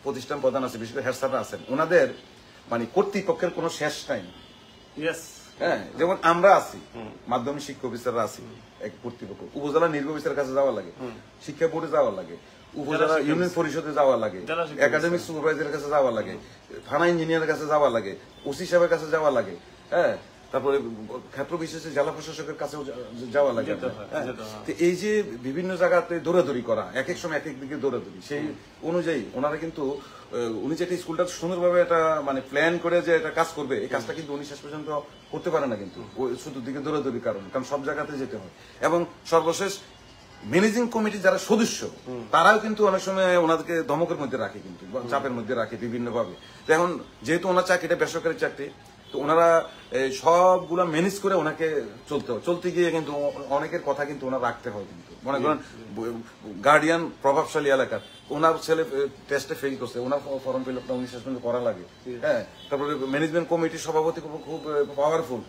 প্রতিষ্ঠান প্রধান আছে, বিশেষ করে হেড স্যাররা আছেন, ওনাদের মানে কর্তৃপক্ষের কোনো শেষ নাই। হ্যাঁ, যেমন আমরা আছি মাধ্যমিক শিক্ষা অফিসাররা আছি, এক কর্তৃপক্ষ, উপজেলা নির্বাহী অফিসারের কাছে যাওয়া লাগে, শিক্ষা বোর্ডে যাওয়া লাগে, উপজেলা ইউনিয়ন পরিষদে যাওয়া লাগে, একাডেমিক সুপারভাইজারের কাছে যাওয়া লাগে, থানা ইঞ্জিনিয়ারের কাছে যাওয়া লাগে, ওসি সাহেবের কাছে যাওয়া লাগে, হ্যাঁ, তারপরে ক্ষেত্র বিশেষে জেলা প্রশাসকের কাছেও যাওয়া লাগে। এই যে বিভিন্ন জায়গাতে দৌড়াদৌড়ি করা, এক এক সময় এক এক দিকে দৌড়াদৌড়ি, সেই অনুযায়ী ওনারা কিন্তু উনি যেটা স্কুলটা সুন্দরভাবে এটা মানে প্ল্যান করে যে এটা কাজ করবে, এই কাজটা কিন্তু উনি শেষ পর্যন্ত করতে পারে না, কিন্তু শুধু দিকে দৌড়াদৌড়ির কারণ সব জায়গাতে যেতে হয়। এবং সর্বশেষ ম্যানেজিং কমিটির যারা সদস্য তারাও কিন্তু অনেক সময় ওনাদেরকে ধমকের মধ্যে রাখে, কিন্তু চাপের মধ্যে রাখে বিভিন্ন ভাবে। এখন যেহেতু ওনার চাকরিটা বেসরকারি চাকরি, তো ওনারা সবগুলা ম্যানেজ করে ওনাকে চলতে গিয়ে কিন্তু অনেকের কথা কিন্তু ওনার রাখতে হয়। কিন্তু মনে করেন গার্ডিয়ান প্রভাবশালী এলাকার, ওনার ছেলে টেস্টে ফেল করছে, ওনার ফর্ম ফিল আপটা উনি শেষ পর্যন্ত করা লাগে। হ্যাঁ, তারপরে ম্যানেজমেন্ট কমিটির সভাপতি খুব পাওয়ারফুল,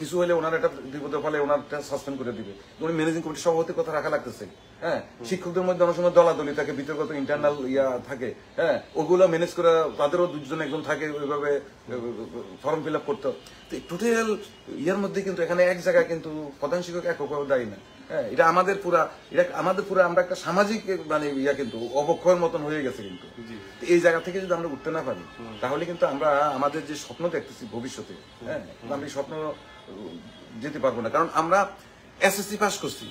কিছু হলে ওনার একটা বিপদের ফলে ওনার সাসপেন্ড করে দিবে, উনি ম্যানেজিং কমিটির সভাপতির কথা রাখা লাগতেছে। হ্যাঁ, শিক্ষকদের মধ্যে অনেক সময় দলাদলি থাকে, বিতর্কত ইন্টারনাল থাকে, হ্যাঁ, ওগুলো ম্যানেজ করে তাদেরও দুজন একজন থাকে ওইভাবে ফর্ম ফিল আপ করতে। টোটাল ইয়ার মধ্যে কিন্তু এখানে এক জায়গায় কিন্তু প্রধান শিক্ষক এককভাবে দায়ী না। হ্যাঁ, এটা আমাদের পুরা আমরা একটা সামাজিক মানে ইয়া কিন্তু অবক্ষয়ের মতন হয়ে গেছে। কিন্তু এই জায়গা থেকে যদি আমরা উঠতে না পারি, তাহলে কিন্তু আমরা আমাদের যে স্বপ্ন দেখতেছি ভবিষ্যতে, হ্যাঁ, আমরা এই স্বপ্ন যেতে পারবো না। কারণ আমরা এসএসসি পাস করছি,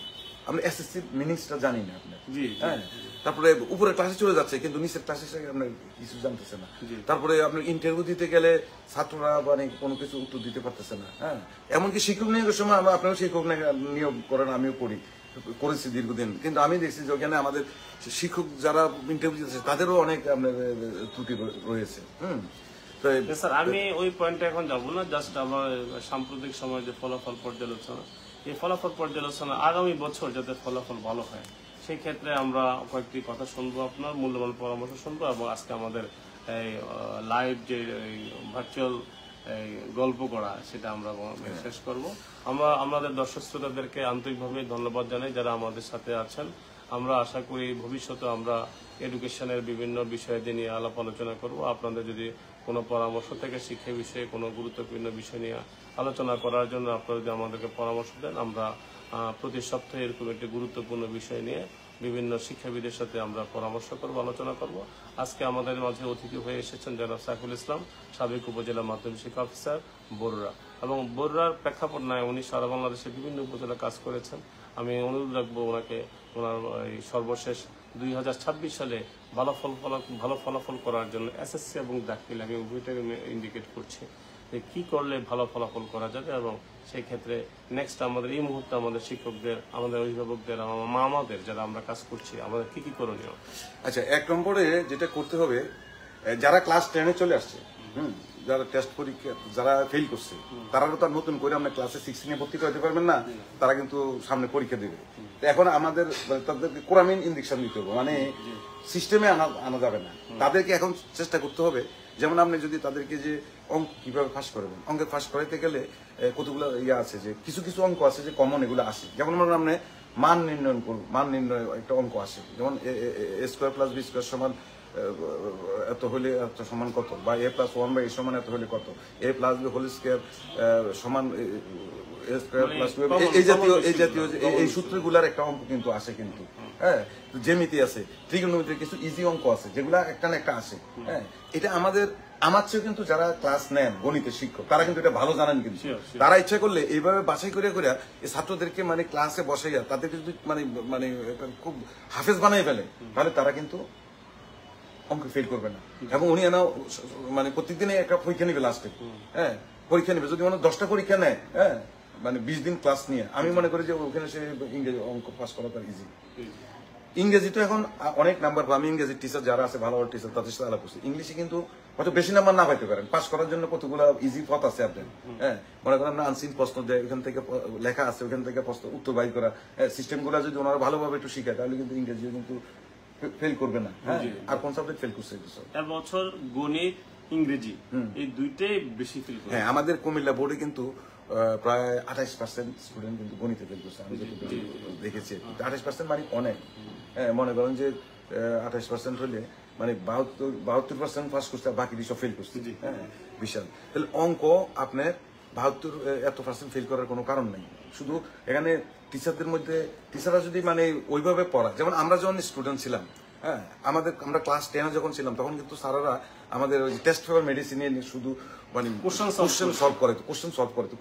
আমরা এসএসসি মিনিংসটা জানি না আপনার। হ্যাঁ, তারপরে উপরে ক্লাসে চলে যাচ্ছে কিন্তু নিচের ক্লাসে আপনার কিছু জানতেছে না। তারপরে আপনার ইন্টারভিউ দিতে গেলে ছাত্ররা মানে কোনো কিছু উত্তর দিতে পারতেছে না। হ্যাঁ, এমনকি শিক্ষক নিয়োগের সময় আপনারা শিক্ষক নিয়োগ করেন, আমিও করেছি দীর্ঘদিন, কিন্তু আমি দেখছি যে ওখানে আমাদের শিক্ষক যারা ইন্টারভিউ দিতেছে তাদেরও অনেক ত্রুটি রয়েছে। স্যার, আমি ওই পয়েন্টে এখন যাবো না, জাস্ট আমার সাম্প্রতিক সময় যে ফলাফল পর্যালোচনা, এই ফলাফল পর্যালোচনা আগামী বছর যাতে ফলাফল ভালো হয় সেই ক্ষেত্রে আমরা কয়েকটি কথা শুনবো, আপনার মূল্যবান পরামর্শ শুনবো, এবং আজকে আমাদের এই লাইভ যে ভার্চুয়াল গল্প করা সেটা আমরা শেষ করব। আমরা আমাদের দর্শক শ্রোতাদেরকে আন্তরিকভাবে ধন্যবাদ জানাই যারা আমাদের সাথে আছেন। আমরা আশা করি ভবিষ্যতে আমরা এডুকেশনের বিভিন্ন বিষয় নিয়ে আলাপ আলোচনা করব। আপনাদের যদি কোনো পরামর্শ থেকে শিক্ষা বিষয়ে কোনো গুরুত্বপূর্ণ বিষয় নিয়ে আলোচনা করার জন্য আপনারা যদি আমাদেরকে পরামর্শ দেন, আমরা প্রতি সপ্তাহে এরকম একটি গুরুত্বপূর্ণ বিষয় নিয়ে বিভিন্ন শিক্ষাবিদের সাথে আমরা পরামর্শ করব, আলোচনা করব। আজকে আমাদের মাঝে অতিথি হয়ে এসেছেন জনাব সাইফুল ইসলাম, সাবেক উপজেলা মাধ্যমিক শিক্ষা অফিসার বরুড়া, এবং বরুড়ার প্রেক্ষাপট নয় উনি সারা বাংলাদেশে বিভিন্ন উপজেলা কাজ করেছেন। আমি অনুরোধ রাখবো ওনাকে ওনার সর্বশেষ 2026 সালে ভালো ফলাফল করার জন্য এসএসসি এবং দাখিল আমি উভয়টাকে ইন্ডিকেট করছি যে কি করলে ভালো ফলাফল করা যাবে, এবং সেই ক্ষেত্রে নেক্সট আমাদের এই মুহূর্তে আমাদের শিক্ষকদের, আমাদের অভিভাবকদের, আমাদের যারা আমরা কাজ করছি আমাদের কি কি করণীয়। আচ্ছা, এক নম্বরে যেটা করতে হবে, যারা ক্লাস 10-এ চলে আসছে, যারা টেস্ট পরীক্ষা যারা ফেল করছে, তারা তো আর নতুন করে আমরা ক্লাসে 16-এ ভর্তি করতে পারবেন না, তারা কিন্তু সামনে পরীক্ষা দেবে। এখন আমাদের তাদেরকে কোরামিন ইনজেকশন দিতে হবে, মানে সিস্টেমে আনা যাবে না। তাদেরকে এখন চেষ্টা করতে হবে, যেমন আপনি যদি তাদেরকে যে অঙ্ক কিভাবে ফাঁস করবেন, অঙ্কে ফাঁস করাইতে গেলে কতগুলো আছে যে কিছু অঙ্ক আছে যে কমন এগুলো আসে, যেমন আপনি মান নির্ণয় করুন, মান নির্ণয় একটা অঙ্ক আসে, যেমন a² + b² সমান এত হলে এত সমান কত, বা a+1/a সমান এত হলে কত, a+b² সমান a² + 2, এই জাতীয় এই সূত্রগুলার একটা অঙ্ক কিন্তু আসে। কিন্তু হ্যাঁ, জ্যামিতি আছে, ট্রিগোনোমেট্রি, কিছু ইজি অঙ্ক আছে যেগুলা একটা না একটা আসে। হ্যাঁ, এটা আমার চেয়েও কিন্তু যারা ক্লাস নেন গণিতের শিক্ষক তারা কিন্তু এটা ভালো জানেন, কিন্তু তারা ইচ্ছা করলে এইভাবে বাছাই করে করে এই ছাত্রদেরকে মানে ক্লাসে বসাইয়া তাদেরকে যদি মানে মানে খুব হাফেজ বানাই ফেলে, তাহলে তারা কিন্তু অঙ্ক ফেল করবে না। এবং উনি মানে প্রত্যেকদিনই একটা পরীক্ষা নিবে লাস্টে। হ্যাঁ, পরীক্ষা নিবে, যদি মানে 10টা পরীক্ষা নেয়, হ্যাঁ মানে 20 দিন ক্লাস নিয়ে, আমি মনে করি যে ওখানে সে ইংরেজি অঙ্ক পাস করা তার ইজি। ইংরেজি তো এখন অনেক নাম্বার, আমি ইংরেজি টিচার যারা আছে ভালো ভালো টিচার তাদের সাথে আলাপ করছি, ইংলিশে কিন্তু হয়তো বেশি নাম্বার না পাইতে পারেন, পাস করার জন্য কতগুলো ইজি পথ আছে আপনার। হ্যাঁ, মনে করেন আনসিন প্রশ্ন দেয়, ওখান থেকে লেখা আছে, ওখান থেকে প্রশ্ন উত্তর বাইর করা, সিস্টেম গুলা যদি ওনারা ভালোভাবে একটু শিখায় তাহলে কিন্তু ইংরেজিও কিন্তু ফেল করবে না। হ্যাঁ, আর কোন সাবজেক্ট ফেল করছে এবছর? গণিত, ইংরেজি, এই দুইটাই বেশি ফেল করে। হ্যাঁ, আমাদের কুমিল্লা বোর্ডে কিন্তু প্রায় 28% স্টুডেন্ট কিন্তু গণিতে ফেল করছে, আমি যতটুকু দেখেছি। 28% মানে অনেক। হ্যাঁ, মনে করেন যে 28% হলে মানে 72% পাস করছে, আর বাকি সব ফেল করছে। হ্যাঁ, বিশাল। তাহলে অঙ্ক আপনার 72% ফেল করার কোনো কারণ নেই। শুধু এখানে টিচারদের মধ্যে, টিচাররা যদি মানে ওইভাবে পড়া, যেমন আমরা যখন স্টুডেন্ট ছিলাম, হ্যাঁ আমরা ক্লাস 10 যখন ছিলাম তখন কিন্তু স্যারেরা আমাদের ওই টেস্ট পেপার মেডিসিন নিয়ে শুধু মানে কোশ্চেন সলভ করে,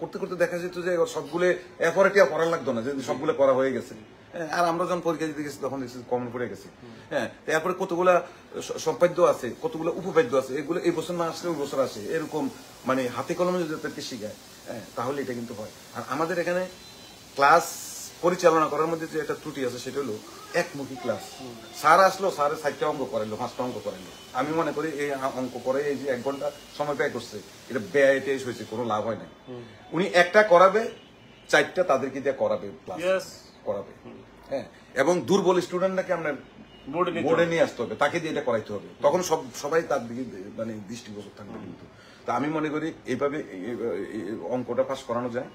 করতে করতে দেখা যেত যে সবগুলো এফোরেটিয়া পড়া লাগতো না, যে সবগুলো করা হয়ে গেছে। আর আমরা যখন পরীক্ষা দিতে গেছি তখন দেখছি কমন পড়ে গেছে। হ্যাঁ, এরপরে কতগুলা সম্পাদ্য আছে, কতগুলো উপপাদ্য আছে, এগুলো এই বছর না আসলে ওই বছর আসে, এরকম মানে হাতে কলমে যদি তাদেরকে শিখায়, হ্যাঁ তাহলে এটা কিন্তু হয়। আর আমাদের এখানে ক্লাস পরিচালনা করার মধ্যে যে একটা ত্রুটি আছে সেটা হলো একমুখী ক্লাস। স্যার আসলো, স্যারের 4টা অঙ্ক করাইলো, 5টা অঙ্ক করাইলো। আমি মনে করি এই অঙ্ক করে এই যে 1 ঘন্টা সময় ব্যয় করছে, এটা ব্যয় হয়েছে, কোনো লাভ হয় না। উনি একটা করাবে, 4টা তাদেরকে দিয়ে করাবে, ক্লাস করাবে। হ্যাঁ, এবং দুর্বল স্টুডেন্টটাকে আমরা বোর্ডে নিয়ে আসতে হবে, তাকে দিয়ে এটা করাইতে হবে, তখন সবাই তার দিকে মানে দৃষ্টিগোচর থাকবে। কিন্তু তা আমি মনে করি এইভাবে অঙ্কটা পাস করানো যায়,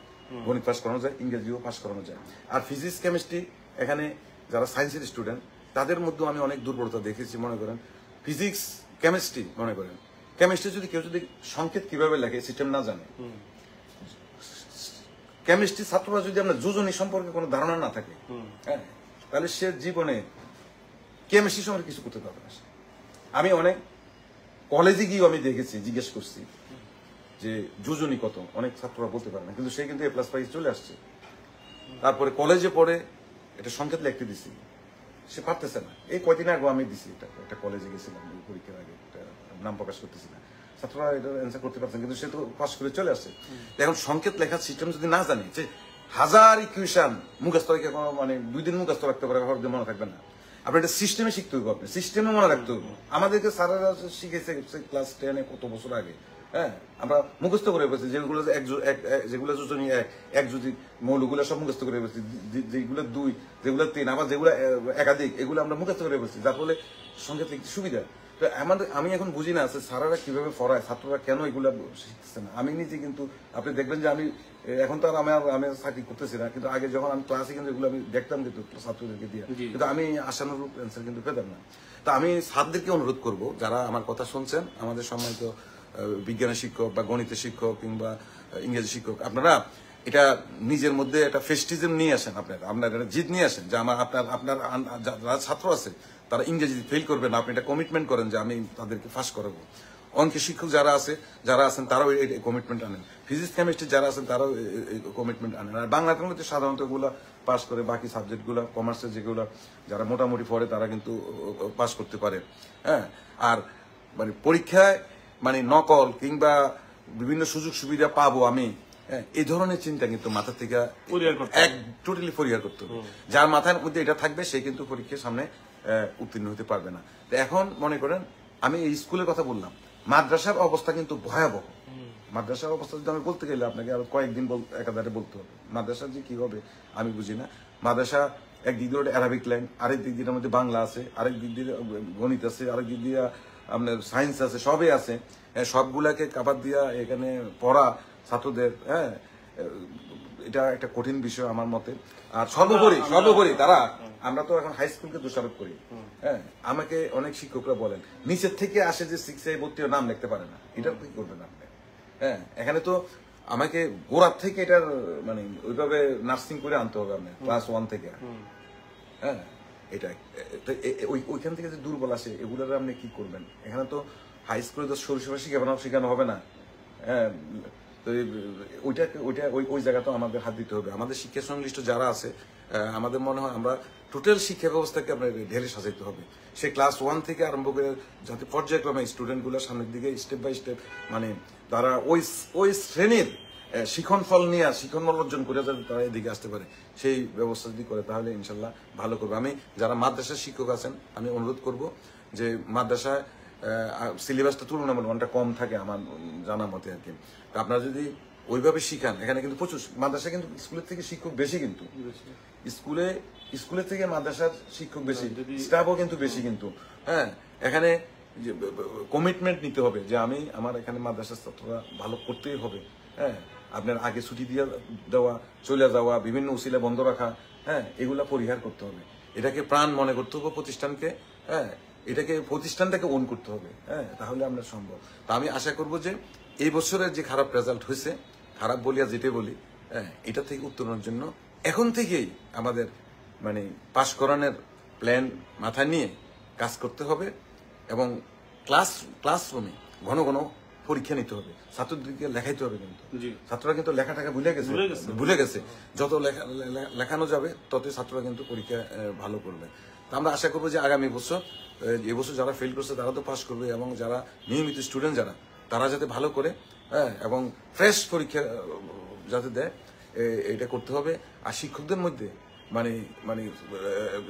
গণিত পাস করানো যায়, ইংরেজিও পাস করানো যায়। আর ফিজিক্স, কেমিস্ট্রি, এখানে যারা সায়েন্সের স্টুডেন্ট তাদের মধ্যেও আমি অনেক দুর্বলতা দেখেছি। মনে করেন ফিজিক্স, কেমিস্ট্রি, মনে করেন কেমিস্ট্রি যদি কেউ যদি সংকেত কিভাবে লেখে সিস্টেম না জানে, কেমিস্ট্রি ছাত্ররা যদি আমরা যোজনী সম্পর্কে কোনো ধারণা না থাকে, হ্যাঁ তাহলে সে জীবনে কেমিস্ট্রি সম্পর্কে কিছু করতে পারবে না। আমি অনেক কলেজে গিয়েও আমি দেখেছি, জিজ্ঞেস করছি যে যোজনী কত, অনেক ছাত্ররা বলতে পারে না, কিন্তু সে কিন্তু A+ পাই চলে আসছে। তারপরে কলেজে পড়ে এটা সংকেত লিখতে দিছি, সে পারতেছে না। এই কয়দিন আগে আমি দিছি, একটা কলেজে গেছিলাম পরীক্ষার আগে, নাম প্রকাশ করতেছি না, ছাত্ররা এটা অ্যান্সার করতে পারছেন, কিন্তু সে তো পাস করে চলে আসছে। এখন সংকেত লেখার সিস্টেম যদি না জানে, যে 1000 ইকুয়েশন মুখস্থ রেখে মানে 2 দিন মুখস্থ রাখতে পারে, মনে থাকবে না। আপনি এটা সিস্টেমে শিখতে হবে, আপনি সিস্টেমে মনে রাখতে হবে। আমাদেরকে স্যারেরা শিখেছে ক্লাস 10-এ কত বছর আগে। হ্যাঁ, আমরা মুখস্থ করে বসেছি, যেগুলো যোজনী এক যদি মৌলগুলো সব মুখস্থ করে বসেছি, যেগুলো 2, যেগুলো 3, আবার যেগুলো একাধিক, এগুলো আমরা মুখস্থ করে বসেছি, যার ফলে সংকেত লিখতে সুবিধা। তো আমি এখন বুঝি না স্যারেরা কিভাবে পড়ায়, ছাত্ররা কেন এগুলো শিখতেছে না। আমি নিজে কিন্তু আপনি দেখবেন যে আমি এখন তো আর আমি চাকরি করতেছি না, কিন্তু আগে যখন আমি ক্লাসে কিন্তু এগুলো আমি দেখতাম কিন্তু ছাত্রদেরকে দিয়ে, কিন্তু আমি আশানুরূপ অ্যান্সার কিন্তু পেতাম না। তো আমি ছাত্রদেরকে অনুরোধ করব, যারা আমার কথা শুনছেন, আমাদের সম্মানিত বিজ্ঞানের শিক্ষক বা গণিতের শিক্ষক কিংবা ইংরেজি শিক্ষক, আপনারা এটা নিজের মধ্যে একটা ফেস্টিজম নিয়ে আসেন, আপনার একটা জিদ নিয়ে আসেন যে আপনার যারা ছাত্র আছে তারা ইংরেজি ফেল করবে না। আপনি এটা কমিটমেন্ট করেন যে আমি তাদেরকে পাস করাবো। অঙ্কের শিক্ষক যারা আছেন তারাও এই কমিটমেন্ট আনেন। ফিজিক্স, কেমিস্ট্রি যারা আছেন তারাও কমিটমেন্ট আনেন। আর বাংলাটার মধ্যে সাধারণত এগুলো পাস করে, বাকি সাবজেক্টগুলো কমার্সের যেগুলো যারা মোটামুটি পড়ে তারা কিন্তু পাস করতে পারে। হ্যাঁ, আর মানে পরীক্ষায় মানে নকল কিংবা বিভিন্ন সুযোগ সুবিধা পাবো আমি, এই ধরনের চিন্তা কিন্তু মাথা থেকে টোটালি পরিহার করতে হবে। যার মাথার মধ্যে এটা থাকবে সে কিন্তু পরীক্ষার সামনে উত্তীর্ণ হতে পারবে না। তো এখন মনে করেন আমি এই স্কুলের কথা বললাম, মাদ্রাসার অবস্থা কিন্তু ভয়াবহ। মাদ্রাসার অবস্থা যদি আমি বলতে গেলে আপনাকে আরো কয়েকদিন একাধারে বলতে হবে। মাদ্রাসা যে কি হবে আমি বুঝি না। মাদ্রাসা একদিক দিয়ে অ্যারাবিক ল্যাঙ্গ, আরেক দিক দিয়ে মধ্যে বাংলা আছে, আরেক দিক দিয়ে গণিত আছে, আরেক দিক দিয়ে আপনার সায়েন্স আছে, সবই আছে। সবগুলাকে কাবার দিয়া এখানে পড়া ছাত্রদের, হ্যাঁ এটা একটা কঠিন বিষয় আমার মতে। আর সর্বোপরি তারা, আমরা তো এখন হাই স্কুলকে দোষারোপ করি। হ্যাঁ, আমাকে অনেক শিক্ষকরা বলেন নিচের থেকে আসে যে 6-এ ভর্তি নাম লিখতে পারে না, এটা কি করবেন আপনি? হ্যাঁ, এখানে তো আমাকে গোড়ার থেকে এটার মানে ওইভাবে নার্সিং করে আনতে হবে আপনার ক্লাস 1 থেকে। হ্যাঁ, এটা ওইখান থেকে যে দুর্বল আসে এগুলোর আপনি কি করবেন? এখানে তো হাই স্কুলে তো সরিষা শেখানো হবে না। হ্যাঁ, তো ওই জায়গা তো আমাদের হাত দিতে হবে। আমাদের শিক্ষা সংশ্লিষ্ট যারা আছে, আমাদের মনে হয় আমরা টোটাল শিক্ষা ব্যবস্থাকে আমরা ঢেলে সাজাইতে হবে। সে ক্লাস 1 থেকে আরম্ভ করে যাতে পর্যায়ক্রমে স্টুডেন্টগুলো সামনের দিকে স্টেপ বাই স্টেপ মানে তারা ওই শ্রেণীর শিখন ফল নিয়ে শিখন অর্জন করে যাতে তারা এদিকে আসতে পারে, সেই ব্যবস্থা যদি করে তাহলে ইনশাল্লাহ ভালো করবে। আমি যারা মাদ্রাসার শিক্ষক আছেন আমি অনুরোধ করব যে মাদ্রাসায় সিলেবাসটা তুলনামূলক অনেকটা কম থাকে আমার জানা মতে আর কি। আপনারা যদি ওইভাবে শিখান, এখানে কিন্তু প্রচুর মাদ্রাসা কিন্তু স্কুলের থেকে শিক্ষক বেশি, কিন্তু স্কুলের থেকে মাদ্রাসার শিক্ষক বেশি, স্টাফও কিন্তু বেশি কিন্তু। হ্যাঁ, এখানে কমিটমেন্ট নিতে হবে যে আমি আমার এখানে মাদ্রাসার ছাত্ররা ভালো করতেই হবে। হ্যাঁ, আপনার আগে ছুটি দিয়ে দেওয়া, চলে যাওয়া, বিভিন্ন উসিলা বন্ধ রাখা, হ্যাঁ, এগুলা পরিহার করতে হবে। এটাকে প্রাণ মনে করতে হবে প্রতিষ্ঠানকে। হ্যাঁ, এটাকে প্রতিষ্ঠানটাকে ওন করতে হবে। হ্যাঁ, তাহলে আমরা সম্ভব। তা আমি আশা করব যে এই বছরের যে খারাপ রেজাল্ট হয়েছে, খারাপ বলিয়া যেটা বলি, হ্যাঁ, এটা থেকে উত্তরণের জন্য এখন থেকেই আমাদের মানে পাশ করানোর প্ল্যান মাথায় নিয়ে কাজ করতে হবে এবং ক্লাসরুমে ঘন ঘন পরীক্ষা নিতে হবে, ছাত্রদেরকে লেখাইতে হবে। কিন্তু ছাত্ররা কিন্তু লেখাটাকে ভুলে গেছে। যত লেখানো যাবে ততই ছাত্ররা কিন্তু পরীক্ষা ভালো করবে। তা আমরা আশা করবো যে আগামী বছর, এবছর যারা ফেল করছে তারা তো পাস করবে, এবং যারা নিয়মিত স্টুডেন্ট যারা তারা যাতে ভালো করে, হ্যাঁ, এবং ফ্রেশ পরীক্ষা যাতে দেয়, এটা করতে হবে। আর শিক্ষকদের মধ্যে মানে মানে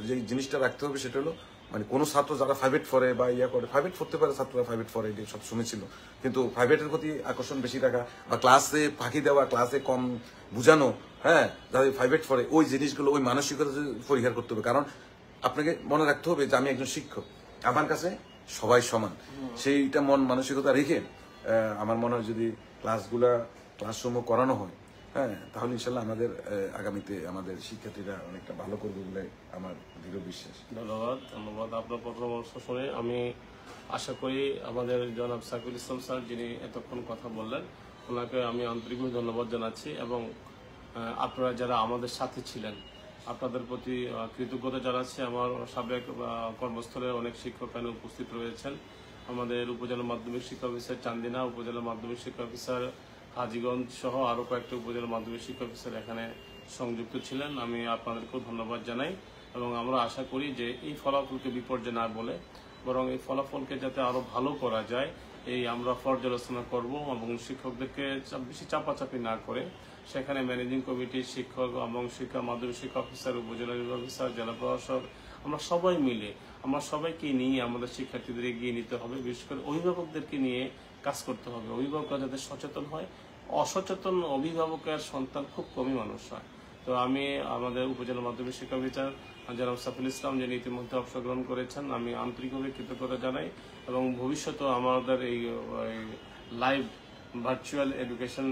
যে জিনিসটা রাখতে হবে সেটা হলো মানে কোনো ছাত্র যারা প্রাইভেট পড়ে বা করে, প্রাইভেট পড়তে পারে ছাত্ররা, প্রাইভেট পড়ে এটি সব শুনেছিল, কিন্তু প্রাইভেটের প্রতি আকর্ষণ বেশি রাখা বা ক্লাসে ফাঁকি দেওয়া, ক্লাসে কম বুঝানো, হ্যাঁ, যাদের প্রাইভেট পড়ে ওই জিনিসগুলো, ওই মানসিকতা পরিহার করতে হবে। কারণ আপনাকে মনে রাখতে হবে যে আমি একজন শিক্ষক, আমার কাছে সবাই সমান। সেইটা মানসিকতা রেখে আমার মনে হয় যদি ক্লাসসমূহ করানো হয়, হ্যাঁ, তাহলে ইনশাল্লাহ আমাদের আগামীতে আমাদের শিক্ষার্থীরা অনেকটা ভালো করবে বলে আমার দৃঢ় বিশ্বাস। ধন্যবাদ আপনার পরামর্শ শুনে। আমি আশা করি আমাদের জনাব সাইফুল ইসলাম স্যার যিনি এতক্ষণ কথা বললেন, ওনাকে আমি আন্তরিকভাবে ধন্যবাদ জানাচ্ছি, এবং আপনারা যারা আমাদের সাথে ছিলেন আপনাদের প্রতি কৃতজ্ঞতা জানাচ্ছি। আমার সাবেক কর্মস্থলে অনেক শিক্ষক এখানে উপস্থিত রয়েছেন। আমাদের উপজেলা মাধ্যমিক শিক্ষা অফিসার চান্দিনা, উপজেলা মাধ্যমিক শিক্ষা অফিসার হাজীগঞ্জ সহ আরো কয়েকটি উপজেলা মাধ্যমিক শিক্ষা অফিসার এখানে সংযুক্ত ছিলেন। আমি আপনাদেরকেও ধন্যবাদ জানাই, এবং আমরা আশা করি যে এই ফলাফলকে বিপর্যয় না বলে বরং এই ফলাফলকে যাতে আরো ভালো করা যায় এই আমরা পর্যালোচনা করব, এবং শিক্ষকদেরকে বেশি চাপাচাপি না করে সেখানে ম্যানেজিং কমিটির শিক্ষক এবং মাধ্যমিক শিক্ষা অফিসার, উপজেলা নির্বাহী অফিসার, জেলা প্রশাসক, আমরা সবাই মিলে আমরা সবাইকে নিয়ে আমাদের শিক্ষার্থীদের এগিয়ে নিতে হবে। বিশেষ করে অভিভাবকদেরকে নিয়ে কাজ করতে হবে। অভিভাবকরা যাতে সচেতন হয়, অসচেতন অভিভাবকের সন্তান খুব কমই মানুষ হয়। তো আমি আমাদের উপজেলা মাধ্যমিক শিক্ষা অফিসার জনাব সাইফুল ইসলাম যিনি ইতিমধ্যে অংশগ্রহণ করেছেন, আমি আন্তরিকভাবে কৃতজ্ঞতা জানাই, এবং ভবিষ্যতে আমাদের এই লাইভ ভার্চুয়াল এডুকেশন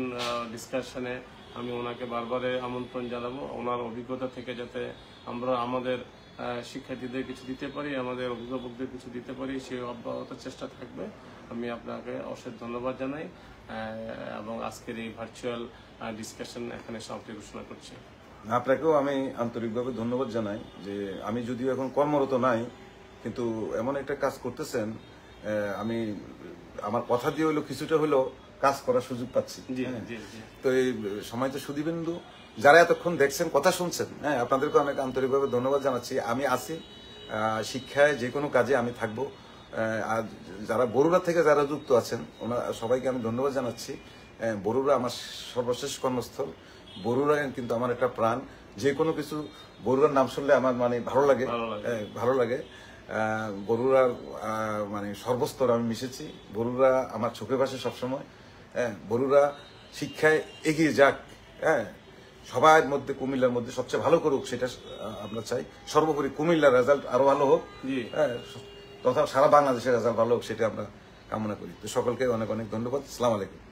ডিসকাশনে আমি ওনাকে বারবারে আমন্ত্রণ জানাবো। ওনার অভিজ্ঞতা থেকে যাতে আমরা আমাদের শিক্ষার্থীদের কিছু দিতে পারি, আমাদের অভিভাবকদের কিছু দিতে পারি, সেই অব্যাহত চেষ্টা থাকবে। আমি আপনাকে অশেষ ধন্যবাদ জানাই, এবং আজকের এই ভার্চুয়াল ডিসকাশন এখানে সমাপ্তি ঘোষণা করছি। আপনাকেও আমি আন্তরিকভাবে ধন্যবাদ জানাই যে আমি যদিও এখন কর্মরত নাই, কিন্তু এমন একটা কাজ করতেছেন, আমি আমার কথা দিয়ে হইলো কিছুটা হইলো কাজ করার সুযোগ পাচ্ছি। তো এই সময় তো সুদীপেন্দু যারা এতক্ষণ দেখছেন, কথা শুনছেন, হ্যাঁ, আপনাদেরকে অনেক আন্তরিকভাবে ধন্যবাদ জানাচ্ছি। আমি আছি শিক্ষায়, যে কোনো কাজে আমি থাকবো। আর যারা বরুড়া থেকে যারা যুক্ত আছেন ওনারা সবাইকে আমি ধন্যবাদ জানাচ্ছি। বরুড়া আমার সর্বশেষ কর্মস্থল, বরুড়া কিন্তু আমার একটা প্রাণ। যে কোনো কিছু বরুড়ার নাম শুনলে আমার মানে ভালো লাগে। বরুড়ার মানে সর্বস্তর আমি মিশেছি। বরুড়া আমার চোখে ভাসে সবসময়। হ্যাঁ, বরুড়া শিক্ষায় এগিয়ে যাক, হ্যাঁ, সবার মধ্যে কুমিল্লার মধ্যে সবচেয়ে ভালো করুক সেটা আমরা চাই। সর্বোপরি কুমিল্লার রেজাল্ট আরো ভালো হোক, হ্যাঁ, তথা সারা বাংলাদেশের রেজাল্ট ভালো হোক সেটা আমরা কামনা করি। তো সকলকে অনেক অনেক ধন্যবাদ। আসসালামু আলাইকুম।